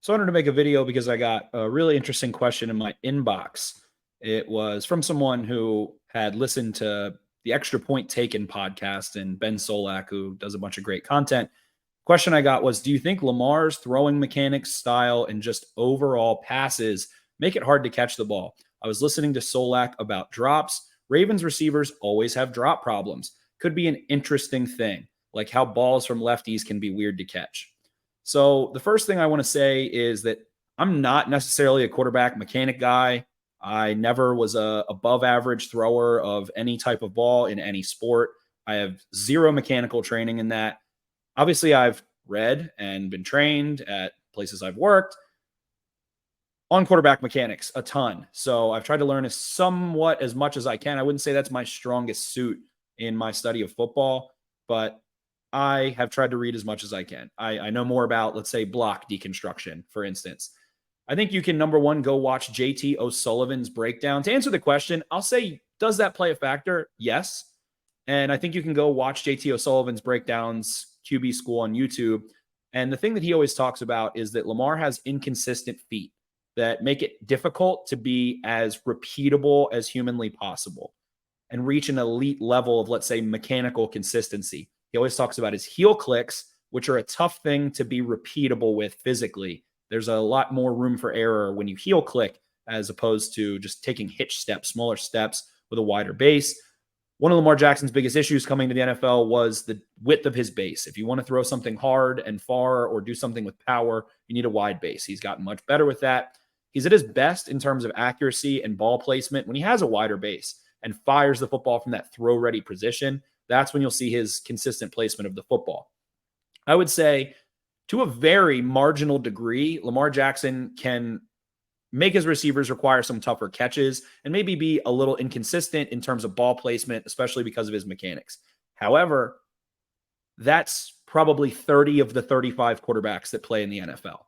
So I wanted to make a video because I got a really interesting question in my inbox. It was from someone who had listened to the Extra Point Taken podcast and Ben Solak, who does a bunch of great content. Question I got was, do you think Lamar's throwing mechanics, style, and just overall passes make it hard to catch the ball? I was listening to Solak about drops. Ravens receivers always have drop problems. Could be an interesting thing, like how balls from lefties can be weird to catch. So the first thing I want to say is that I'm not necessarily a quarterback mechanic guy. I never was a above average thrower of any type of ball in any sport. I have zero mechanical training in that. Obviously, I've read and been trained at places I've worked on quarterback mechanics a ton. So I've tried to learn as much as I can. I wouldn't say that's my strongest suit in my study of football, but I have tried to read as much as I can. I know more about, let's say, block deconstruction, for instance. I think you can, number one, go watch JT O'Sullivan's breakdown. To answer the question, I'll say, does that play a factor? Yes. And I think you can go watch JT O'Sullivan's breakdowns, QB School on YouTube. And the thing that he always talks about is that Lamar has inconsistent feet that make it difficult to be as repeatable as humanly possible and reach an elite level of, let's say, mechanical consistency. He always talks about his heel clicks, which are a tough thing to be repeatable with physically. There's a lot more room for error when you heel click as opposed to just taking hitch steps, smaller steps with a wider base. One of Lamar Jackson's biggest issues coming to the NFL was the width of his base. If you want to throw something hard and far or do something with power, you need a wide base. He's gotten much better with that. He's at his best in terms of accuracy and ball placement when he has a wider base and fires the football from that throw-ready position. That's when you'll see his consistent placement of the football. I would say to a very marginal degree, Lamar Jackson can make his receivers require some tougher catches and maybe be a little inconsistent in terms of ball placement, especially because of his mechanics. However, that's probably 30 of the 35 quarterbacks that play in the NFL.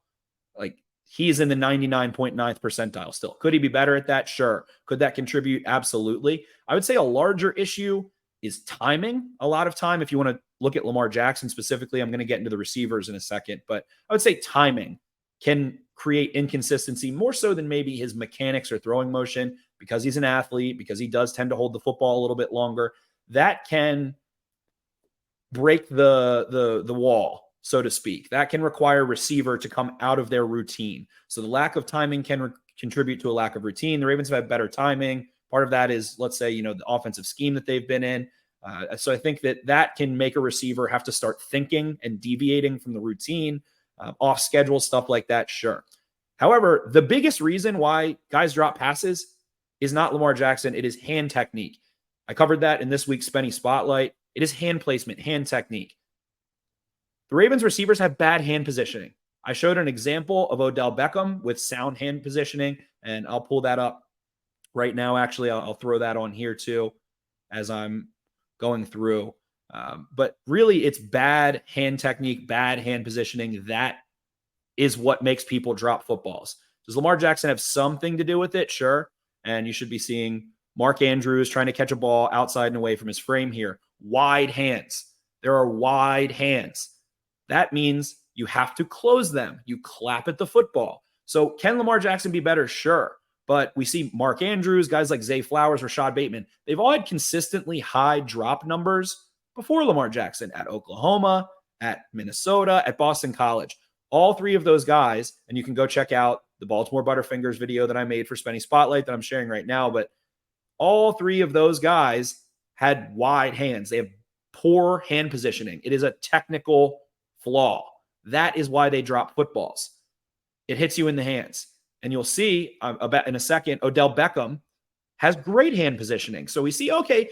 Like, he's in the 99.9th percentile still. Could he be better at that? Sure. Could that contribute? Absolutely. I would say a larger issue is timing. A lot of time, if you want to look at Lamar Jackson specifically, I'm going to get into the receivers in a second, but I would say timing can create inconsistency more so than maybe his mechanics or throwing motion, because he's an athlete, because he does tend to hold the football a little bit longer. That can break the wall, so to speak. That can require a receiver to come out of their routine. So the lack of timing can contribute to a lack of routine. The Ravens have had better timing. Part of that is, let's say, the offensive scheme that they've been in. So I think that can make a receiver have to start thinking and deviating from the routine, off schedule, stuff like that. Sure. However, the biggest reason why guys drop passes is not Lamar Jackson. It is hand technique. I covered that in this week's Spenny Spotlight. It is hand placement, hand technique. The Ravens receivers have bad hand positioning. I showed an example of Odell Beckham with sound hand positioning, and I'll pull that up right now. Actually, I'll throw that on here too as I'm going through. But really, it's bad hand technique, bad hand positioning. That is what makes people drop footballs. Does Lamar Jackson have something to do with it? Sure. And you should be seeing Mark Andrews trying to catch a ball outside and away from his frame here. Wide hands. There are wide hands. That means you have to close them. You clap at the football. So can Lamar Jackson be better? Sure. But we see Mark Andrews, guys like Zay Flowers, Rashad Bateman. They've all had consistently high drop numbers before Lamar Jackson at Oklahoma, at Minnesota, at Boston College. All three of those guys, and you can go check out the Baltimore Butterfingers video that I made for Spenny Spotlight that I'm sharing right now, but all three of those guys had wide hands. They have poor hand positioning. It is a technical flaw. That is why they drop footballs. It hits you in the hands. And you'll see about in a second, Odell Beckham has great hand positioning. So we see, okay,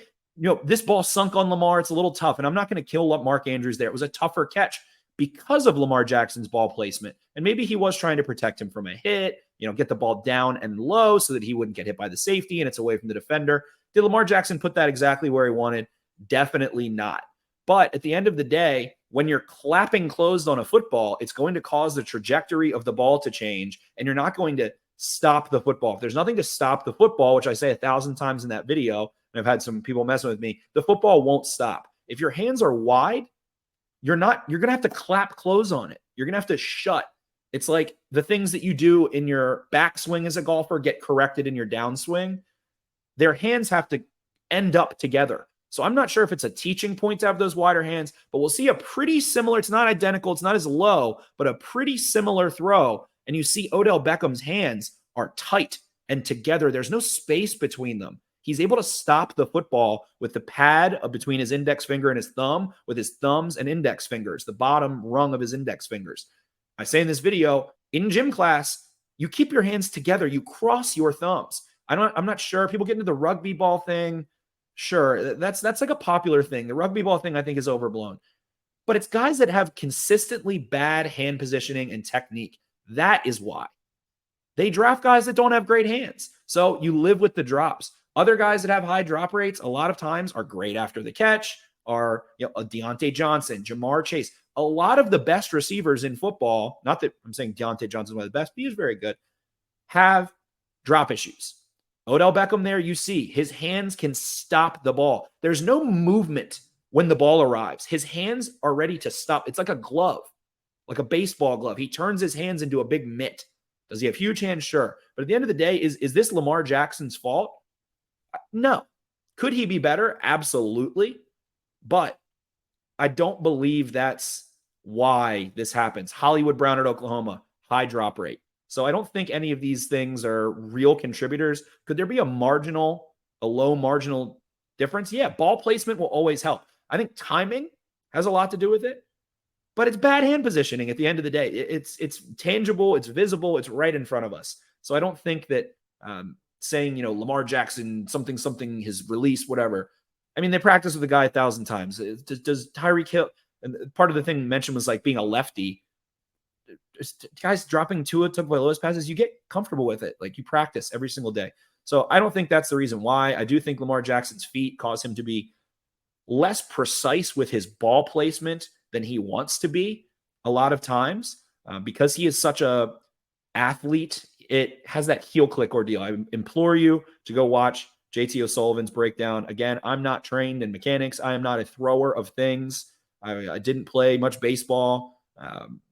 this ball sunk on Lamar. It's a little tough. And I'm not going to kill Mark Andrews there. It was a tougher catch because of Lamar Jackson's ball placement. And maybe he was trying to protect him from a hit, get the ball down and low so that he wouldn't get hit by the safety and it's away from the defender. Did Lamar Jackson put that exactly where he wanted? Definitely not. But at the end of the day, when you're clapping closed on a football, it's going to cause the trajectory of the ball to change, and you're not going to stop the football. If there's nothing to stop the football, which I say 1,000 times in that video, and I've had some people messing with me, the football won't stop. If your hands are wide, you're going to have to clap close on it. You're going to have to shut It's like the things that you do in your backswing as a golfer get corrected in your downswing. Their hands have to end up together. So I'm not sure if it's a teaching point to have those wider hands, but we'll see a pretty similar, it's not identical, it's not as low, but a pretty similar throw. And you see Odell Beckham's hands are tight and together. There's no space between them. He's able to stop the football with the pad between his index finger and his thumb, with his thumbs and index fingers, the bottom rung of his index fingers. I say in this video, in gym class, you keep your hands together, you cross your thumbs. I'm not sure. People get into the rugby ball thing. Sure, that's like a popular thing. The rugby ball thing I think is overblown. But it's guys that have consistently bad hand positioning and technique. That is why. They draft guys that don't have great hands. So you live with the drops. Other guys that have high drop rates a lot of times are great after the catch, are a Deontay Johnson, Jamar Chase. A lot of the best receivers in football, not that I'm saying Deontay Johnson is one of the best, but he's very good, have drop issues. Odell Beckham there, you see, his hands can stop the ball. There's no movement when the ball arrives. His hands are ready to stop. It's like a glove, like a baseball glove. He turns his hands into a big mitt. Does he have huge hands? Sure. But at the end of the day, is this Lamar Jackson's fault? No. Could he be better? Absolutely. But I don't believe that's why this happens. Hollywood Brown at Oklahoma, high drop rate. So I don't think any of these things are real contributors. Could there be a low marginal difference? Yeah, ball placement will always help. I think timing has a lot to do with it, but it's bad hand positioning at the end of the day. It's tangible, it's visible, it's right in front of us. So I don't think that saying, Lamar Jackson, something, his release, whatever. I mean, they practice with the guy 1,000 times. Does Tyreek Hill, and part of the thing mentioned was like being a lefty. Guys dropping Tua Tagovailoa's passes, you get comfortable with it. Like you practice every single day. So I don't think that's the reason why. I do think Lamar Jackson's feet cause him to be less precise with his ball placement than he wants to be a lot of times because he is such a athlete. It has that heel click ordeal. I implore you to go watch JT O'Sullivan's breakdown. Again, I'm not trained in mechanics. I am not a thrower of things. I didn't play much baseball.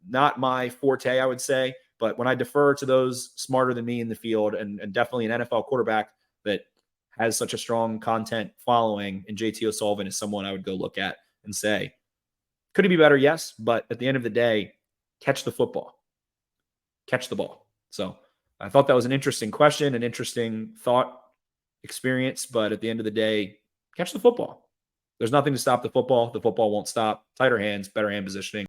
Not my forte, I would say. But when I defer to those smarter than me in the field and definitely an NFL quarterback that has such a strong content following, and JT O'Sullivan is someone I would go look at and say, could he be better? Yes. But at the end of the day, catch the football. Catch the ball. So I thought that was an interesting question, an interesting thought experience. But at the end of the day, catch the football. There's nothing to stop the football. The football won't stop. Tighter hands, better hand positioning.